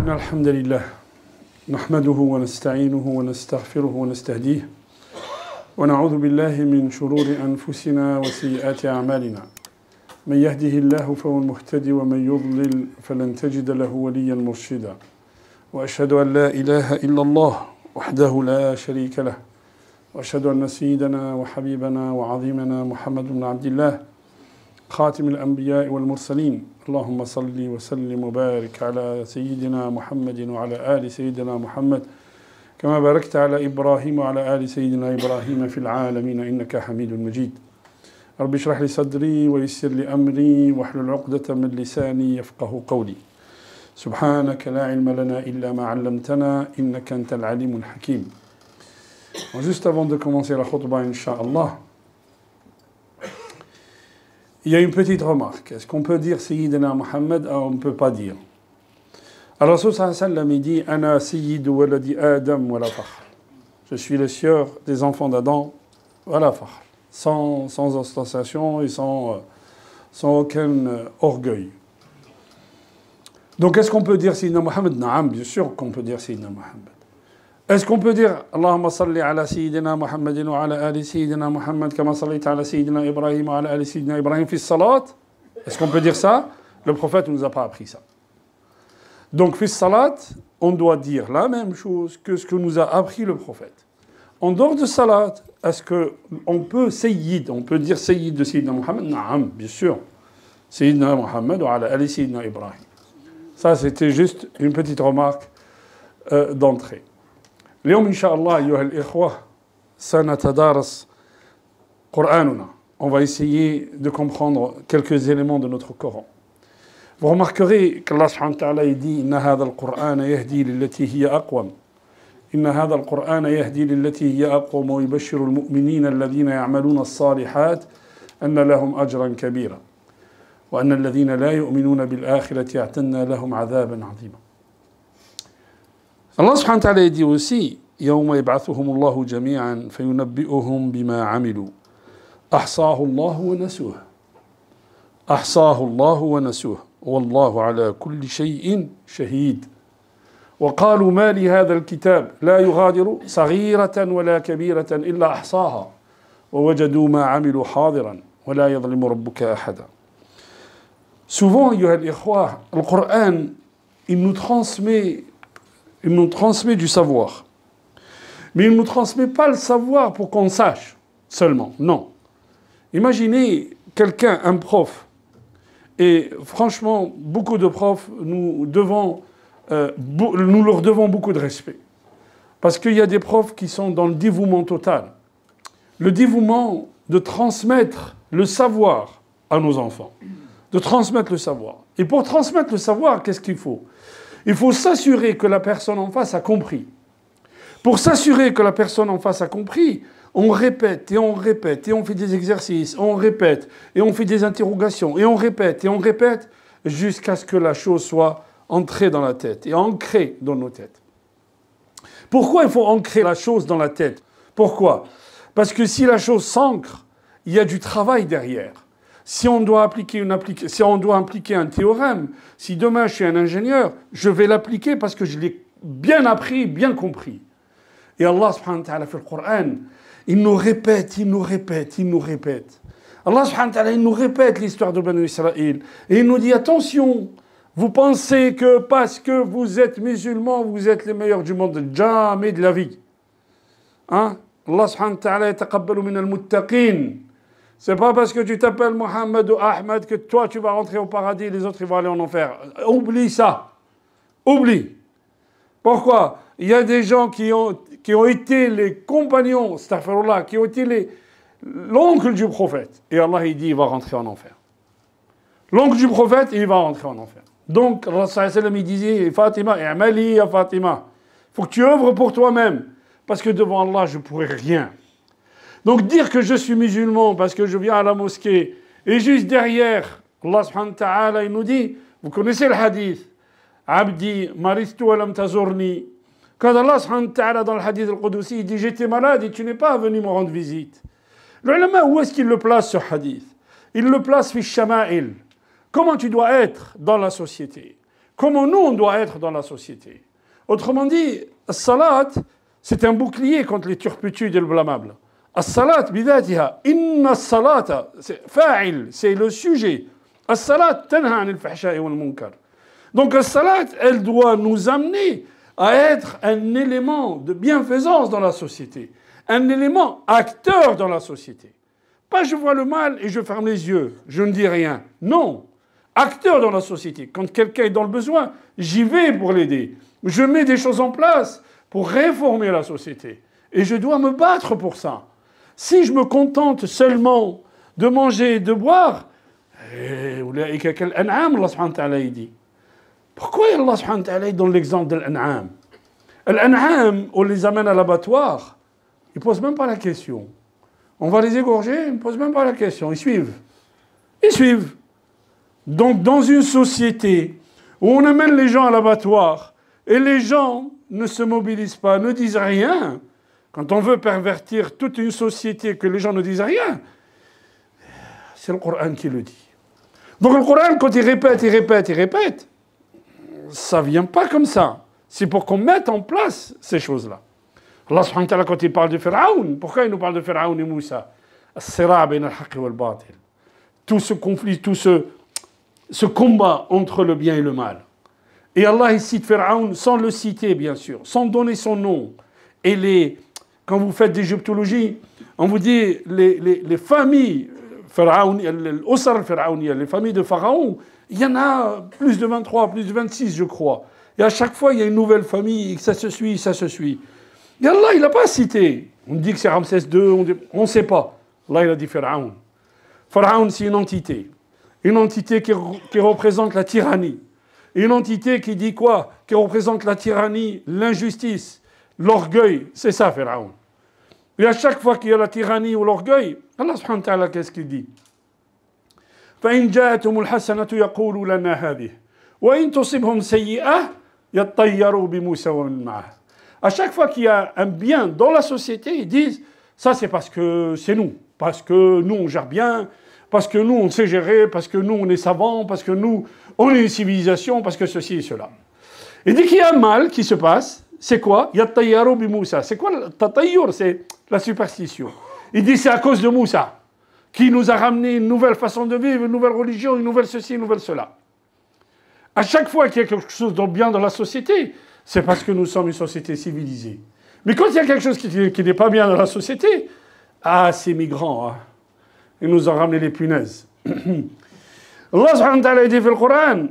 إن الحمد لله نحمده ونستعينه ونستغفره ونستهديه ونعوذ بالله من شرور أنفسنا وسيئات أعمالنا من يهده الله فهو المهتدي ومن يضلل فلن تجد له وليا مرشدا وأشهد أن لا إله إلا الله وحده لا شريك له وأشهد أن سيدنا وحبيبنا وعظيمنا محمد بن عبد الله خاتم الأنبياء والمرسلين اللهم صل وسلم وبارك على سيدنا محمد وعلى آل سيدنا محمد كما باركت على إبراهيم وعلى آل سيدنا إبراهيم في العالمين إنك حميد مجيد رب اشرح لي صدري ويسر لي أمري واحلل عقدة من لساني يفقه قولي سبحانك لا علم لنا إلا ما علمتنا إنك أنت العليم الحكيم. Juste avant de commencer la khutbah, Inch'Allah, il y a une petite remarque. Est-ce qu'on peut dire Sayyidina Muhammad ou on ne peut pas dire? Alors, Rasul sallallahu alayhi wa sallam dit Ana Sayyidu waladi Adam wa la fakhr. Je suis le sieur des enfants d'Adam wa la fakhr. Sans ostentation et sans aucun orgueil. Donc, est-ce qu'on peut dire Sayyidina Muhammad? Naam, bien sûr qu'on peut dire Sayyidina Muhammad. Est-ce qu'on peut dire Allahumma salli ala Sayyidina Muhammadin wa ala ali Sayyidina Muhammad kama sallayta ala Sayyidina Ibrahim wa ala ali Sayyidina Ibrahim fi salat? Est-ce qu'on peut dire ça? Le prophète ne nous a pas appris ça. Donc, fi salat, on doit dire la même chose que ce que nous a appris le prophète. En dehors de salat, est-ce qu'on peut Sayyid, on peut dire Sayyid de Sayyidina Muhammad? Naam, bien sûr. Sayyidina Muhammad wa ala ali Sayyidina Ibrahim. Ça, c'était juste une petite remarque d'entrée. اليوم إن شاء الله أيها الإخوة سنتدارس قرآننا. On va essayer de comprendre quelques éléments de notre Coran. Vous remarquerez qu'Allah subhanahu wa ta'ala dit إن هذا القرآن يهدي للتي هي أقوم إن هذا القرآن يهدي للتي هي أقوم ويبشر المؤمنين الذين يعملون الصالحات أن لهم أجرا كبيرا وأن الذين لا يؤمنون بالآخرة اعتدنا لهم عذابا عظيما. Allah subhanahu wa ta'ala dit aussi يوم يبعثهم الله جميعا فينبئهم بما عملوا أحصاه الله ونسوه أحصاه الله ونسوه والله على كل شيء شهيد وقالوا ما لهذا الكتاب لا يغادر صغيرة ولا كبيرة إلا أحصاها ووجدوا ما عملوا حاضرا ولا يظلم ربك أحدا. Souvent, أيها الإخوة, le Coran, il nous transmet du savoir. Mais il ne nous transmet pas le savoir pour qu'on sache seulement. Non. Imaginez quelqu'un, un prof. Et franchement, beaucoup de profs, nous leur devons beaucoup de respect. Parce qu'il y a des profs qui sont dans le dévouement total. Le dévouement de transmettre le savoir à nos enfants. De transmettre le savoir. Et pour transmettre le savoir, qu'est-ce qu'il faut? Il faut s'assurer que la personne en face a compris. Pour s'assurer que la personne en face a compris, on répète et on répète et on fait des exercices, on répète et on fait des interrogations et on répète jusqu'à ce que la chose soit entrée dans la tête et ancrée dans nos têtes. Pourquoi il faut ancrer la chose dans la tête? Pourquoi? Parce que si la chose s'ancre, il y a du travail derrière. Si on doit impliquer un théorème, si demain je suis un ingénieur, je vais l'appliquer parce que je l'ai bien appris, bien compris. Et Allah subhanahu wa ta'ala fait le Coran, il nous répète. Allah subhanahu wa ta'ala, il nous répète l'histoire de Banu Israël. Et il nous dit, attention, vous pensez que parce que vous êtes musulmans, vous êtes les meilleurs du monde, jamais de la vie. Hein? Allah subhanahu wa ta'ala, yataqabbalu min al-muttaqin. C'est pas parce que tu t'appelles Mohammed ou Ahmed que toi tu vas rentrer au paradis et les autres ils vont aller en enfer. Oublie ça. Oublie. Pourquoi? Il y a des gens qui ont été les compagnons, astaghfirullah, qui ont été l'oncle du prophète. Et Allah il dit il va rentrer en enfer. L'oncle du prophète il va rentrer en enfer. Donc Allah sallallahu alayhi wa sallam il disait Fatima, i'mali ya Fatima. Il faut que tu œuvres pour toi-même. Parce que devant Allah je ne pourrai rien. Donc dire que je suis musulman parce que je viens à la mosquée et juste derrière, Allah subhanahu wa ta'ala, il nous dit, vous connaissez le hadith, Abdi maristu wa lam tazurni. Quand Allah subhanahu wa ta'ala dans le hadith al-Qudusi, il dit j'étais malade et tu n'es pas venu me rendre visite. L'ulama, où est-ce qu'il le place ce hadith? Il le place fi shama'il. Comment tu dois être dans la société? comment nous, on doit être dans la société. Autrement dit, as-salat, c'est un bouclier contre les turpitudes et le blâmable. As-salat, bidatiha, inna as-salata, c'est fa'il, c'est le sujet. As-salat, tanha anil fahsha'i wal munkar. Donc, as-salat, elle doit nous amener à être un élément de bienfaisance dans la société, un élément acteur dans la société. Pas je vois le mal et je ferme les yeux, je ne dis rien. Non, acteur dans la société. Quand quelqu'un est dans le besoin, j'y vais pour l'aider. Je mets des choses en place pour réformer la société. Et je dois me battre pour ça. Si je me contente seulement de manger et de boire, Allah subhanahu wa ta'ala dit. Pourquoi Allah subhanahu wa ta'ala donne l'exemple de l'an'am? L'an'am, on les amène à l'abattoir, ils ne posent même pas la question. On va les égorger, ils ne posent même pas la question, ils suivent. Ils suivent. Donc dans une société où on amène les gens à l'abattoir et les gens ne se mobilisent pas, ne disent rien, quand on veut pervertir toute une société que les gens ne disent rien, c'est le Coran qui le dit. Donc le Coran, quand il répète, ça ne vient pas comme ça. C'est pour qu'on mette en place ces choses-là. Allah subhanahu wa ta'ala, quand il parle de Pharaon, pourquoi il nous parle de Pharaon et Moussa? As-sira' bayna al-haqq wal-batil. Tout ce conflit, tout ce combat entre le bien et le mal. Et Allah, il cite Pharaon sans le citer, bien sûr, sans donner son nom. Et quand vous faites des égyptologies, on vous dit les familles Pharaon, les familles de Pharaon, il y en a plus de 23, plus de 26, je crois. Et à chaque fois, il y a une nouvelle famille, ça se suit, ça se suit. Et Allah, il n'a pas cité. On dit que c'est Ramsès II, on ne sait pas. Allah, il a dit Pharaon. Pharaon, c'est une entité. Une entité qui représente la tyrannie. Une entité qui dit quoi? Qui représente la tyrannie, l'injustice, l'orgueil. C'est ça, Pharaon. Et à chaque fois qu'il y a la tyrannie ou l'orgueil, Allah subhanahu wa ta'ala, qu'est-ce qu'il dit? فإن جاءتهم الحسنة يقولوا لنا هذه وإن تصبهم سيئة يطيروا بموسى ومن معه. À chaque fois qu'il y a un bien dans la société, ils disent ça c'est parce que c'est nous, parce que nous on gère bien, parce que nous on sait gérer, parce que nous on est savants, parce que nous on est une civilisation, parce que ceci et cela. Et dès qu'il y a un mal qui se passe, c'est quoi? Yattayyaru bi Moussa. C'est quoi le tatayyur? C'est la superstition. Il dit c'est à cause de Moussa qui nous a ramené une nouvelle façon de vivre, une nouvelle religion, une nouvelle ceci, une nouvelle cela. À chaque fois qu'il y a quelque chose de bien dans la société, c'est parce que nous sommes une société civilisée. Mais quand il y a quelque chose qui n'est pas bien dans la société, ces migrants, hein, ils nous ont ramené les punaises. Allah subhanahu wa ta'ala dit dans le Coran,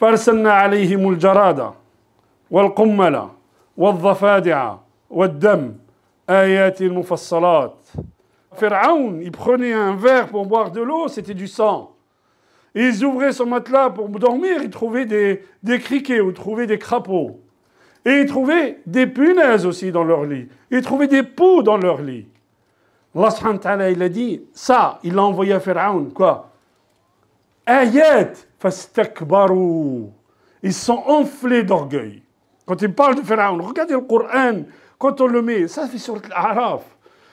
فَأَرْسَلْنَا عَلَيْهِمُ الْجَرَادَ وَالْقُمَّلَ وَالضَّفَادِعَ وَالدَّمَ آيَاتٍ مُفَصَّلَاتٍ. Pharaon, il prenait un verre pour boire de l'eau, c'était du sang. Et ils ouvraient son matelas pour dormir, ils trouvaient des criquets ou trouvaient des crapauds. Et ils trouvaient des punaises aussi dans leur lit. Ils trouvaient des poux dans leur lit. Allah subhanahu wa ta'ala, il a dit, ça, il l'a envoyé à Pharaon, quoi? Ayat fastakbaru. Ils sont enflés d'orgueil. Quand il parle de Pharaon, regardez le Coran, quand on le met, ça fait Surat Al-A'raf.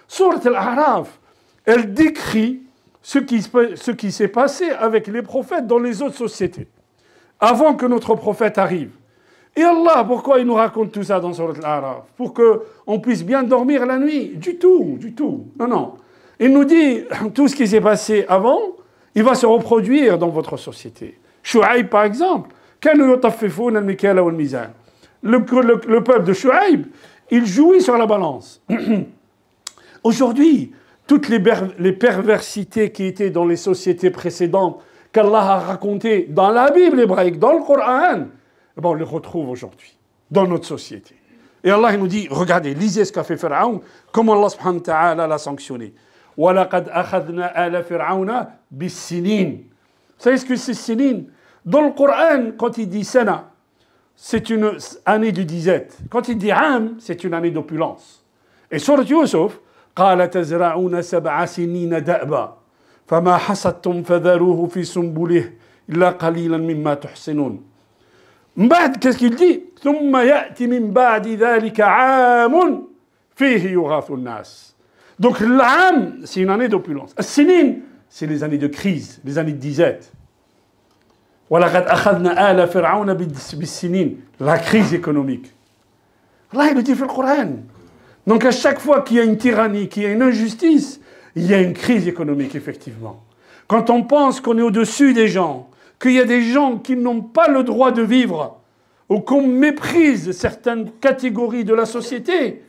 Surat Al-A'raf, elle décrit ce qui s'est passé avec les prophètes dans les autres sociétés, avant que notre prophète arrive. Et Allah, pourquoi il nous raconte tout ça dans Surat Al-A'raf? Pour qu'on puisse bien dormir la nuit? Du tout. Non, non. Il nous dit, tout ce qui s'est passé avant, il va se reproduire dans votre société. Shu'aib, par exemple, le peuple de Shu'aib, il jouit sur la balance. Aujourd'hui, toutes les perversités qui étaient dans les sociétés précédentes, qu'Allah a racontées dans la Bible hébraïque, dans le Coran, on les retrouve aujourd'hui, dans notre société. Et Allah il nous dit, regardez, lisez ce qu'a fait Pharaon, comment Allah subhanahu wa ta'ala l'a sanctionné. وَلَقَدْ أَخَذْنَا آلَ فِرْعَوْنَ بِالسِّنِينَ. Vous savez ce que c'est Sinin? Dans le Coran, quand il dit Sana, c'est une année de disette. Quand il dit Am, c'est une année d'opulence. Et sur Yusuf, قال تزرعون 7 سنين دأبا فما حصدتم فذروه في سنبله إلا قليلا مما تحسنون. بعد qu'est-ce qu'il dit? ثم يأتي من بعد ذلك عام فيه يغاث الناس. Donc l'âme, c'est une année d'opulence. Sinin, c'est les années de crise, les années de disette. وَلَقَدْ أَخَذْنَا آلَ فِرْعَوْنَ بِالسِّنِينَ. La crise économique. Allah, il le dit dans le Coran. Donc à chaque fois qu'il y a une tyrannie, qu'il y a une injustice, il y a une crise économique, effectivement. Quand on pense qu'on est au-dessus des gens, qu'il y a des gens qui n'ont pas le droit de vivre, ou qu'on méprise certaines catégories de la société,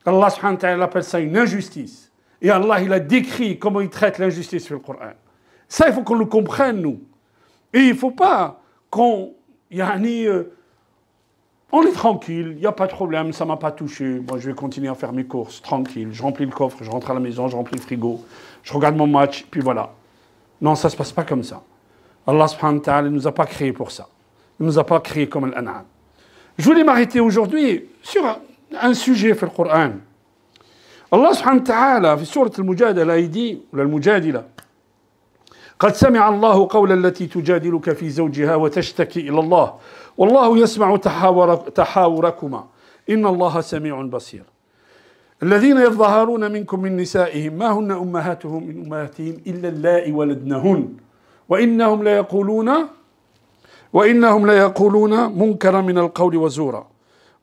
Allah subhanahu wa ta'ala appelle ça une injustice. Et Allah, il a décrit comment il traite l'injustice sur le Coran. Ça, il faut qu'on le comprenne, nous. Et il ne faut pas qu'on... on est tranquille, il n'y a pas de problème, ça ne m'a pas touché. Moi, je vais continuer à faire mes courses, tranquille. Je remplis le coffre, je rentre à la maison, je remplis le frigo, je regarde mon match, puis voilà. Non, ça ne se passe pas comme ça. Allah subhanahu wa ta'ala ne nous a pas créés pour ça. Il ne nous a pas créés comme l'an'am. Je voulais m'arrêter aujourd'hui sur un sujet dans le Coran. Allah subhanahu wa ta'ala, dans Sourate al-Mujadala, il dit, ou al-Mujadila, قد سمع الله قول التي تجادلك في زوجها وتشتكي إلى الله والله يسمع تحاوركما إن الله سميع بصير الذين يظهرون منكم من نسائهم ما هن أمهاتهم من أمهاتهم إلا اللائي ولدنهن وإنهم ليقولون منكرا من القول وزورا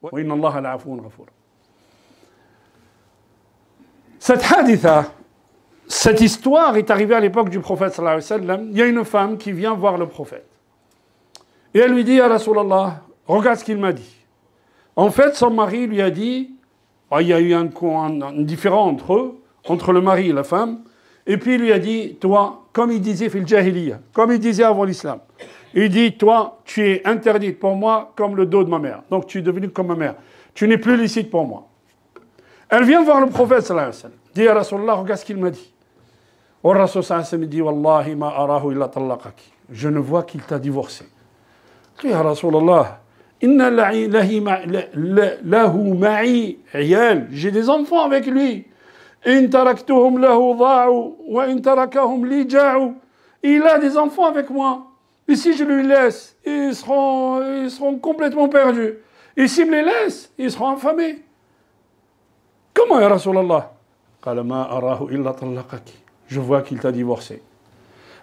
وإن الله لعفو غفور. Cette haditha, cette histoire est arrivée à l'époque du prophète sallallahu alayhi wa sallam. Il y a une femme qui vient voir le prophète. Et elle lui dit, à Rasulallah, regarde ce qu'il m'a dit. En fait, son mari lui a dit, il y a eu un différend entre eux, entre le mari et la femme, et puis il lui a dit, toi, comme il disait fil jahiliya, comme il disait avant l'islam, il dit, toi, tu es interdite pour moi comme le dos de ma mère. Donc tu es devenue comme ma mère. Tu n'es plus licite pour moi. Elle vient voir le prophète sallallahu alayhi wa sallam. Dit à Rasulallah, regarde ce qu'il m'a dit. Le Rasul sallallahu alayhi wa sallam dit, Wallahi ma arahu illa tallaqaki. Je ne vois qu'il t'a divorcé. Tu dis à Rasulallah, inna lahu ma'i iyal. J'ai des enfants avec lui. In taraktuhum lahu dha'u wa in tarakahum li ja'u. Il a des enfants avec moi. Et si je lui laisse, ils seront complètement perdus. Et s'il me les laisse, ils seront affamés. Comment, ya Rasulallah? Je vois qu'il t'a divorcé.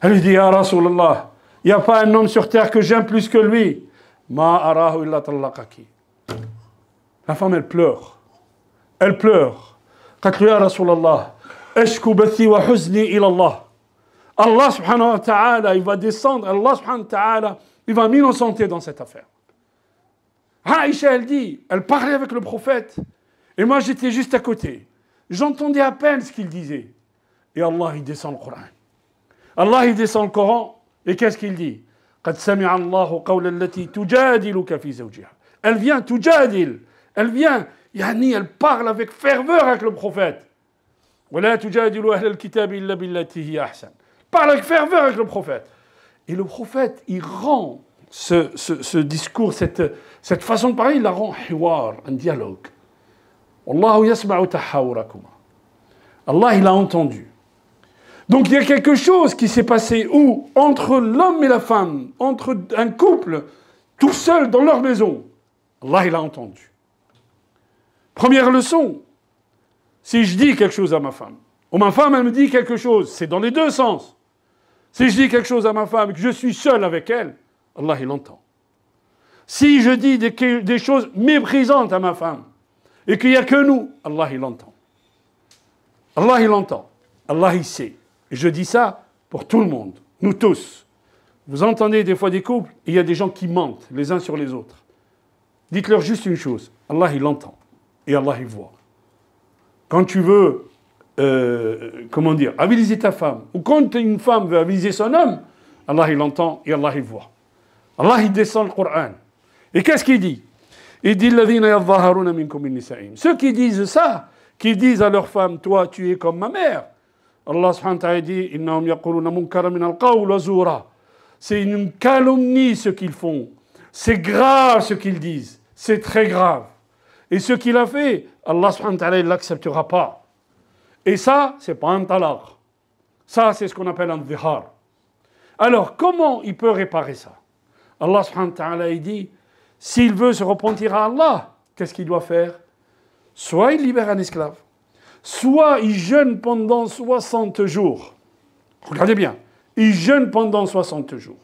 Elle lui dit, ya Rasulallah, il n'y a pas un homme sur terre que j'aime plus que lui. La femme, elle pleure. Elle pleure. Ya Rasulallah, ashku bathi wa huzni ila Allah. Allah subhanahu wa ta'ala, il va descendre. Allah subhanahu wa ta'ala, il va m'innocenter dans cette affaire. Aïcha, elle dit, elle parlait avec le prophète. Et moi, j'étais juste à côté. J'entendais à peine ce qu'il disait. Et Allah, il descend le Coran. Allah, il descend le Coran. Et qu'est-ce qu'il dit? قد سمع الله قول التي تجادلك في زوجها. Elle vient, تجادل. Elle vient, elle parle avec ferveur avec le prophète. ولا تجادلوا أهل الكتاب إلا بالتي هي أحسن. Parle avec ferveur avec le prophète. Et le prophète, il rend ce discours, cette façon de parler, il la rend hiwar, un dialogue. Wallahu yasma'u tahawurakuma. Allah, il a entendu. Donc il y a quelque chose qui s'est passé où, entre l'homme et la femme, entre un couple, tout seul dans leur maison, Allah, il a entendu. Première leçon, si je dis quelque chose à ma femme, ou ma femme, elle me dit quelque chose, c'est dans les deux sens. Si je dis quelque chose à ma femme et que je suis seul avec elle, Allah, il entend. Si je dis des choses méprisantes à ma femme, et qu'il n'y a que nous, Allah, il entend. Allah, il entend. Allah, il sait. Et je dis ça pour tout le monde, nous tous. Vous entendez des fois des couples, et il y a des gens qui mentent les uns sur les autres. Dites-leur juste une chose, Allah, il entend. Et Allah, il voit. Quand tu veux, habiliser ta femme, ou quand une femme veut habiliser son homme, Allah, il entend et Allah, il voit. Allah, il descend le Coran. Et qu'est-ce qu'il dit? Il dit, ceux qui disent ça, qui disent à leur femme, toi, tu es comme ma mère. Allah subhanahu wa ta'ala dit, c'est une calomnie ce qu'ils font. C'est grave ce qu'ils disent. C'est très grave. Et ce qu'il a fait, Allah subhanahu wa ta'ala, il ne l'acceptera pas. Et ça, c'est pas un talaq. Ça, c'est ce qu'on appelle un dhihar. Alors, comment il peut réparer ça? Allah subhanahu wa ta'ala, il dit, s'il veut se repentir à Allah, qu'est-ce qu'il doit faire? Soit il libère un esclave, soit il jeûne pendant 60 jours. Regardez bien, il jeûne pendant 60 jours.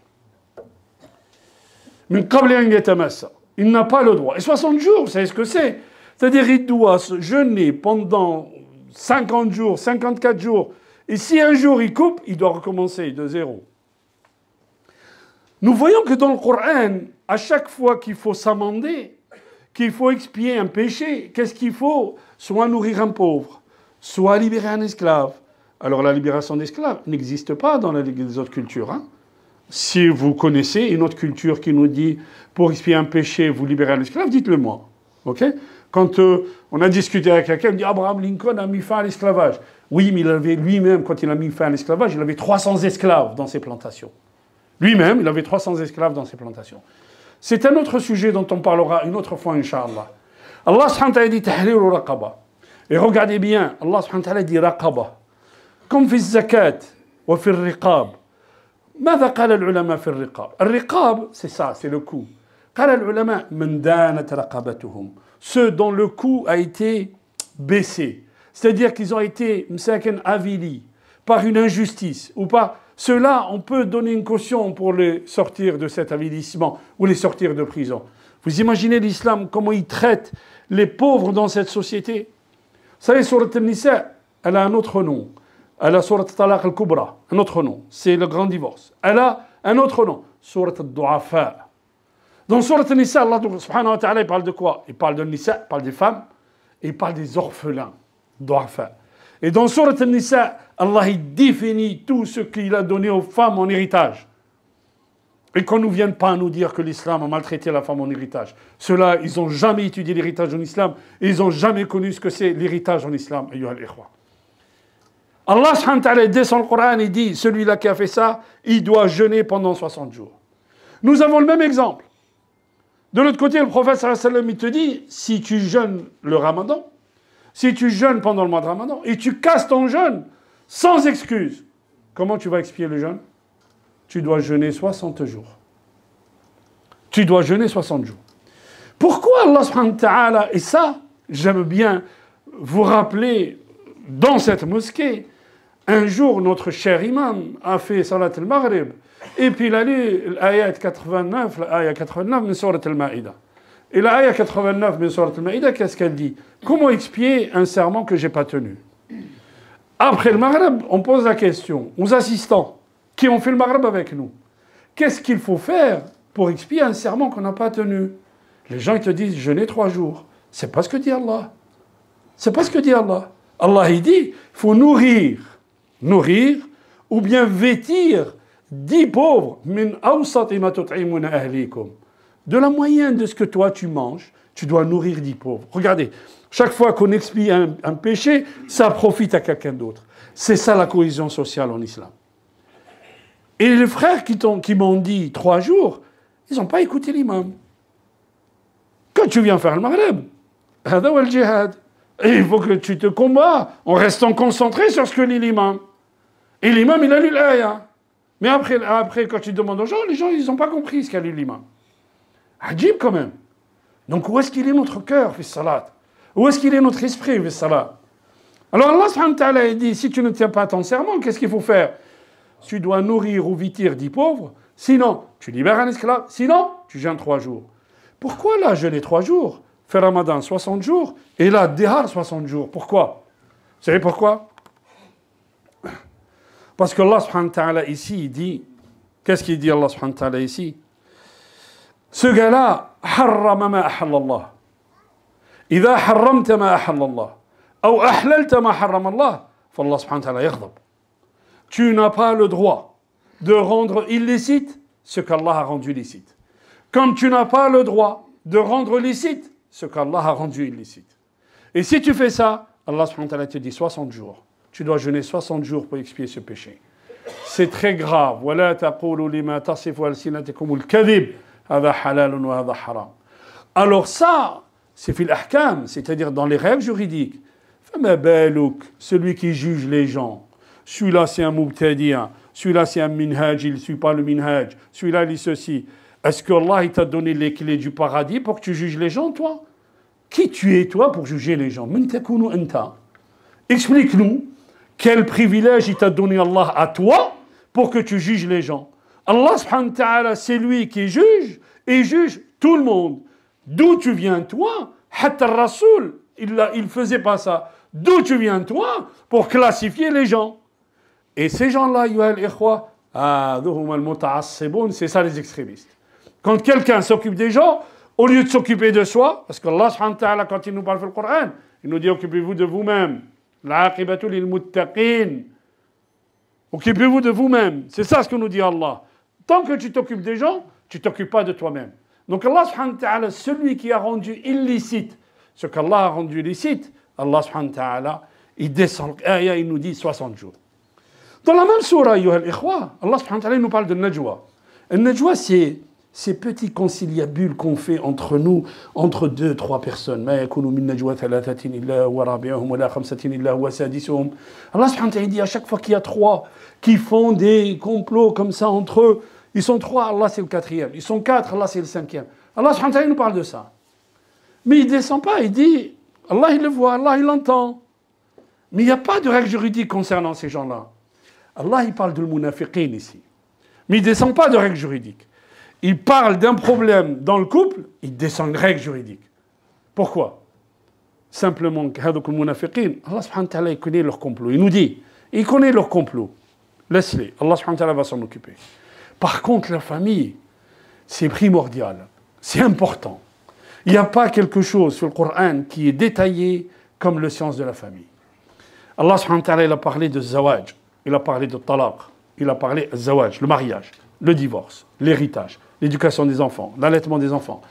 min qabli an yatamassa. Il n'a pas le droit. Et 60 jours, vous savez ce que c'est? C'est-à-dire il doit se jeûner pendant 50 jours, 54 jours. Et si un jour il coupe, il doit recommencer de zéro. Nous voyons que dans le Coran, à chaque fois qu'il faut s'amender, qu'il faut expier un péché, qu'est-ce qu'il faut? Soit nourrir un pauvre, soit libérer un esclave. Alors la libération d'esclaves n'existe pas dans les autres cultures. Hein. Si vous connaissez une autre culture qui nous dit pour expier un péché, vous libérez un esclave, dites-le moi. Okay? Quand on a discuté avec quelqu'un, il dit Abraham Lincoln a mis fin à l'esclavage. Oui, mais il avait lui-même, quand il a mis fin à l'esclavage, il avait 300 esclaves dans ses plantations. Lui-même, il avait 300 esclaves dans ses plantations. C'est un autre sujet dont on parlera une autre fois, Inch'Allah. Allah subhanahu wa ta'ala dit tahrir ou raqaba. Et regardez bien, Allah subhanahu wa ta'ala dit raqaba. Comme fi zakat ou fi riqab. ماذا قال العلماء في الرقاب؟ الرقاب, c'est ça, c'est le coup. قال العلماء من دانت رقبتهم. Ceux dont le cou a été baissé. C'est-à-dire qu'ils ont été avilis par une injustice ou par... Ceux-là, on peut donner une caution pour les sortir de cet avilissement ou les sortir de prison. Vous imaginez l'islam, comment il traite les pauvres dans cette société? Vous savez, Surat al-Nisa, elle a un autre nom. Elle a Surat al-Talaq al-Kubra, un autre nom. C'est le grand divorce. Elle a un autre nom. Surat al-Du'afa. Dans Surat al-Nisa, Allah subhanahu wa ta'ala, il parle de quoi? Il parle de Nisa, il parle des femmes, et il parle des orphelins. Du'afa. Et dans Surat al-Nisa, Allah il définit tout ce qu'il a donné aux femmes en héritage. Et qu'on ne vienne pas nous dire que l'islam a maltraité la femme en héritage. Ceux-là, ils n'ont jamais étudié l'héritage en islam et ils n'ont jamais connu ce que c'est l'héritage en islam. Allah subhanahu wa ta'ala descend le Coran et dit, celui-là qui a fait ça, il doit jeûner pendant 60 jours. Nous avons le même exemple. De l'autre côté, le prophète sallallahu alayhi wa sallam, il te dit, si tu jeûnes le ramadan, si tu jeûnes pendant le mois de ramadan, et tu casses ton jeûne, sans excuse, comment tu vas expier le jeûne? Tu dois jeûner 60 jours. Tu dois jeûner 60 jours. Pourquoi Allah subhanahu wa ta'ala, et ça, j'aime bien vous rappeler, dans cette mosquée, un jour, notre cher imam a fait Salat al-Maghrib, et puis il a lu l'ayat 89, l'ayat 89 de Surat al-Ma'ida. Et l'ayat 89 de Surat al-Ma'ida, qu'est-ce qu'elle dit? Comment expier un serment que je n'ai pas tenu? Après le Maghrib, on pose la question aux assistants qui ont fait le Maghrib avec nous. Qu'est-ce qu'il faut faire pour expier un serment qu'on n'a pas tenu? Les gens ils te disent jeûner 3 jours. C'est pas ce que dit Allah. C'est pas ce que dit Allah. Allah il dit, il faut nourrir ou bien vêtir 10 pauvres min awsati ma tut'imuna ahlikum. De la moyenne de ce que toi tu manges, tu dois nourrir 10 pauvres. Regardez, chaque fois qu'on expie un péché, ça profite à quelqu'un d'autre. C'est ça la cohésion sociale en islam. Et les frères qui m'ont dit 3 jours, ils n'ont pas écouté l'imam. Quand tu viens faire le maghreb, hada wal jihad. Et il faut que tu te combats en restant concentré sur ce que dit l'imam. Et l'imam, il a lu l'aya. Mais après, quand tu demandes aux gens, les gens, ils n'ont pas compris ce qu'a lu l'imam. Ajib quand même. Donc où est-ce qu'il est notre cœur, fi salat? Où est-ce qu'il est notre esprit, fi salat? Alors Allah subhanahu wa ta'ala dit, si tu ne tiens pas ton serment, qu'est-ce qu'il faut faire? Tu dois nourrir ou vêtir 10 pauvres, sinon tu libères un esclave, sinon tu jeûnes 3 jours. Pourquoi là jeûner 3 jours? Faire Ramadan 60 jours, et là, Dihar 60 jours. Pourquoi? Vous savez pourquoi? Parce que Allah subhanahu wa ta'ala ici, il dit, qu'est-ce qu'il dit Allah subhanahu wa ta'ala ici? Ce gars-là, harrama ma ahallallah. Idha harramta ma ahallallah, ou ahlalta ma harramallah, fallah subhanahu wa ta'ala yaghdab. Tu n'as pas le droit de rendre illicite ce qu'Allah a rendu licite. Comme tu n'as pas le droit de rendre licite ce qu'Allah a rendu illicite. Et si tu fais ça, Allah subhanahu wa ta'ala te dit 60 jours. Tu dois jeûner 60 jours pour expier ce péché. C'est très grave. وَلَا تَقُولُوا لِمَا تَصِفُ أَلْسِنَتِكُمُ الْكَذِبَ هَذَا حَلَالٌ وَهَذَا حَرَامٌ. Alors ça, c'est fil ahkam, c'est-à-dire dans les règles juridiques. فَمَا بَالُكَ, celui qui juge les gens. Celui-là, c'est un mubtadi'a. Celui-là, c'est un minhaj, il ne suit pas le minhaj. Celui-là, il dit ceci. Est-ce que Allah il t'a donné les clés du paradis pour que tu juges les gens, toi? Qui tu es, toi, pour juger les gens? Explique-nous quel privilège il t'a donné Allah à toi pour que tu juges les gens. Allah subhanahu wa ta'ala, c'est lui qui juge et juge tout le monde. D'où tu viens toi? Hatta Rasoul, il faisait pas ça. D'où tu viens toi pour classifier les gens? Et ces gens-là, c'est ça les extrémistes. Quand quelqu'un s'occupe des gens, au lieu de s'occuper de soi, parce qu'Allah subhanahu wa ta'ala, quand il nous parle dans le Coran, il nous dit occupez-vous de vous-même. L'aqibatu lil muttaqin. Occupez-vous de vous-même. C'est ça ce que nous dit Allah. Tant que tu t'occupes des gens, tu ne t'occupes pas de toi-même. Donc Allah subhanahu wa ta'ala, celui qui a rendu illicite ce qu'Allah a rendu licite, Allah subhanahu wa ta'ala, il descend, il nous dit 60 jours. Dans la même surah, Allah subhanahu wa ta'ala nous parle de Najwa. Le Najwa, c'est ces petits conciliabules qu'on fait entre nous, entre 2-3 personnes. Allah subhanahu wa ta'ala dit à chaque fois qu'il y a 3 qui font des complots comme ça entre eux, ils sont 3, Allah c'est le 4e. Ils sont 4, Allah c'est le 5e. Allah subhanahu wa ta'ala nous parle de ça. Mais il ne descend pas, il dit, Allah il le voit, Allah il l'entend. Mais il n'y a pas de règle juridique concernant ces gens-là. Allah il parle de l'munafiqin ici. Mais il ne descend pas de règle juridique. Il parle d'un problème dans le couple, il descend une règle juridique. Pourquoi? Simplement, Allah subhanahu wa ta'ala il connaît leur complot. Il nous dit, il connaît leur complot. Laisse-les, Allah subhanahu wa ta'ala va s'en occuper. Par contre, la famille, c'est primordial, c'est important. Il n'y a pas quelque chose sur le Coran qui est détaillé comme le science de la famille. Allah subhanahu wa ta'ala, il a parlé de zawaj, il a parlé de talaq, il a parlé de zawaj, le mariage, le divorce, l'héritage, l'éducation des enfants, l'allaitement des enfants,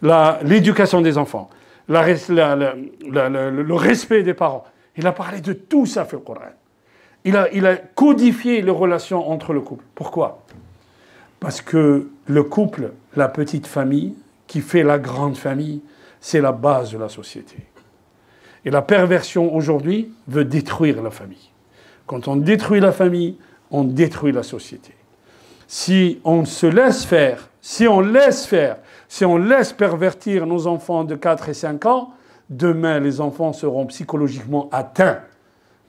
l'éducation des enfants, le respect des parents. Il a parlé de tout ça sur le Coran. Il a codifié les relations entre le couple. Pourquoi? Parce que le couple, la petite famille, qui fait la grande famille, c'est la base de la société. Et la perversion aujourd'hui veut détruire la famille. Quand on détruit la famille, on détruit la société. Si on se laisse faire, si on laisse pervertir nos enfants de 4 et 5 ans, demain les enfants seront psychologiquement atteints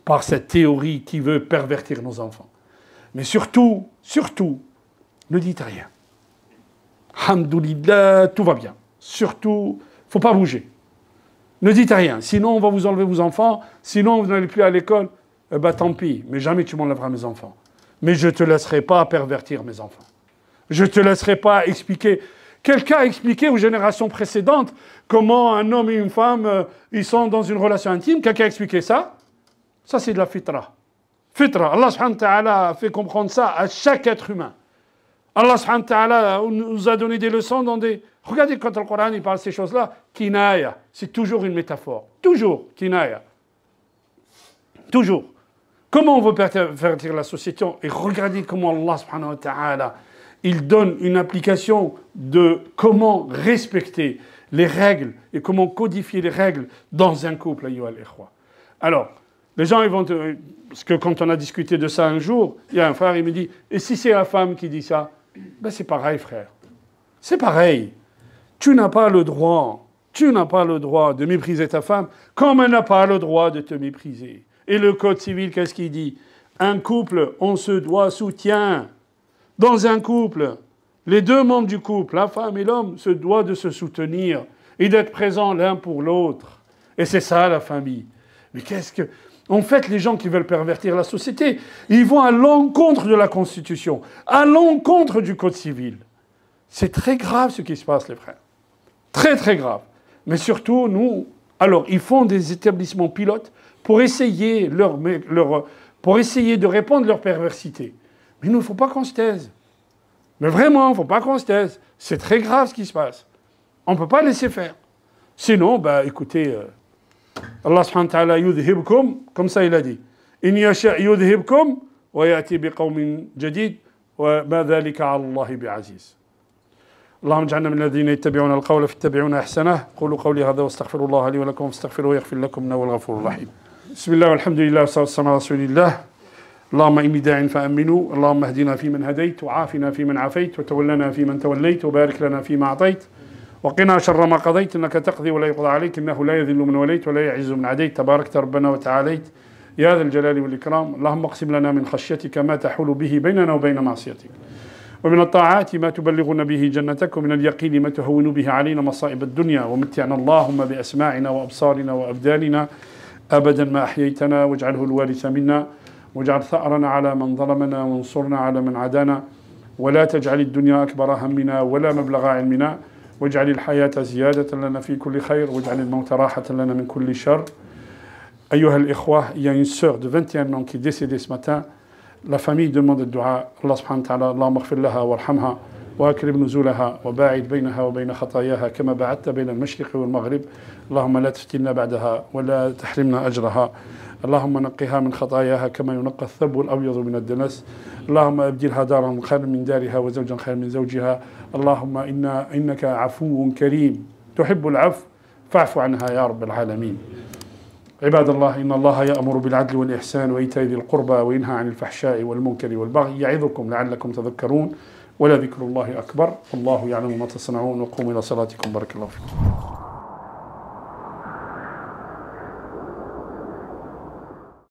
par cette théorie qui veut pervertir nos enfants. Mais surtout, ne dites rien. Alhamdoulilah, tout va bien. Surtout, il ne faut pas bouger. Ne dites rien. Sinon, on va vous enlever vos enfants. Sinon, vous n'allez plus à l'école. Eh bien, tant pis. Mais jamais tu m'enlèveras mes enfants. Mais je ne te laisserai pas pervertir mes enfants. Je ne te laisserai pas expliquer. Quelqu'un a expliqué aux générations précédentes comment un homme et une femme, ils sont dans une relation intime. Quelqu'un a expliqué ça? Ça, c'est de la fitra. Fitra. Allah subhanahu wa ta'ala a fait comprendre ça à chaque être humain. Allah subhanahu wa ta'ala nous a donné des leçons dans des... Regardez quand le Coran il parle de ces choses-là, kinaya, c'est toujours une métaphore. Toujours, kinaya. Toujours. Comment on veut pervertir la société? Et regardez comment Allah subhanahu wa ta'ala, il donne une application de comment respecter les règles et comment codifier les règles dans un couple. Alors, les gens, ils vont... Parce que quand on a discuté de ça un jour, il y a un frère, il me dit, et si c'est la femme qui dit ça? Ben c'est pareil, frère. C'est pareil. Tu n'as pas le droit de mépriser ta femme, comme elle n'a pas le droit de te mépriser. Et le Code civil, qu'est-ce qu'il dit? Un couple, on se doit soutien. Dans un couple, les 2 membres du couple, la femme et l'homme, se doivent de se soutenir et d'être présents l'un pour l'autre. Et c'est ça, la famille. Mais qu'est-ce que... En fait, les gens qui veulent pervertir la société, ils vont à l'encontre de la Constitution, à l'encontre du Code civil. C'est très grave ce qui se passe, les frères. Très, très grave. Mais surtout, nous... Alors, ils font des établissements pilotes pour essayer, pour essayer de répandre leur perversité. Mais nous, il ne faut pas qu'on se taise. Mais vraiment, il ne faut pas qu'on se taise. C'est très grave ce qui se passe. On ne peut pas laisser faire. Sinon, écoutez... Allah subhanahu wa ta'ala yudhibkum, comme ça il a dit. In yasha yudhibkum wa ya'ti biqawmin jadid wa ma dhalika 'ala Allah bi'aziz. اللهم اجعلنا من الذين يتبعون القول فاتبعون احسنه. قولوا قولي هذا واستغفر الله لي ولكم فاستغفروه يغفر لكم انه هو الغفور الرحيم. بسم الله والحمد لله والصلاه والسلام على رسول الله. اللهم إني داع فأمنوا. اللهم اهدنا فيمن هديت وعافنا فيمن عافيت وتولنا فيمن توليت وبارك لنا فيما أعطيت وقنا شر ما قضيت إنك تقضي ولا يقضى عليك إنه لا يذل من وليت ولا يعز من عديت تباركت ربنا وتعاليت يا ذا الجلال والإكرام. اللهم اقسم لنا من خشيتك ما تحول به بيننا وبين معصيتك ومن الطاعات ما تبلغنا به جنتك، ومن اليقين ما تهون به علينا مصائب الدنيا، ومتعنا اللهم بأسماعنا وأبصارنا وأبداننا أبدا ما أحييتنا، واجعله الوارث منا، واجعل ثأرنا على من ظلمنا، وانصرنا على من عادانا، ولا تجعل الدنيا أكبر همنا ولا مبلغ علمنا، واجعل الحياة زيادة لنا في كل خير، واجعل الموت راحة لنا من كل شر. أيها الإخوة, il y a une sœur de 21 ans qui est décédée ce matin. La famille demande le dua. Allah subhanahu wa ta'ala, Allahumma ighfir laha warhamha wa akrim nuzulaha wa ba'id baynaha wa bayna khatayaha kama ba'adta bayna al-mashriq wal maghrib. Allahumma la taftinna ba'daha wa la tahrimna ajraha. اللهم نقها من خطاياها كما ينقى الثوب الأبيض من الدنس. اللهم أبدلها دارا خيرا من دارها وزوجا خيرا من زوجها. اللهم إنك عفو كريم تحب العفو فاعف عنها يا رب العالمين. عباد الله, إن الله يأمر بالعدل والإحسان وإيتاء ذي القربى وينهى عن الفحشاء والمنكر والبغي يعظكم لعلكم تذكرون ولذكر الله أكبر والله يعلم ما تصنعون. وقوموا إلى صلاتكم بارك الله فيكم.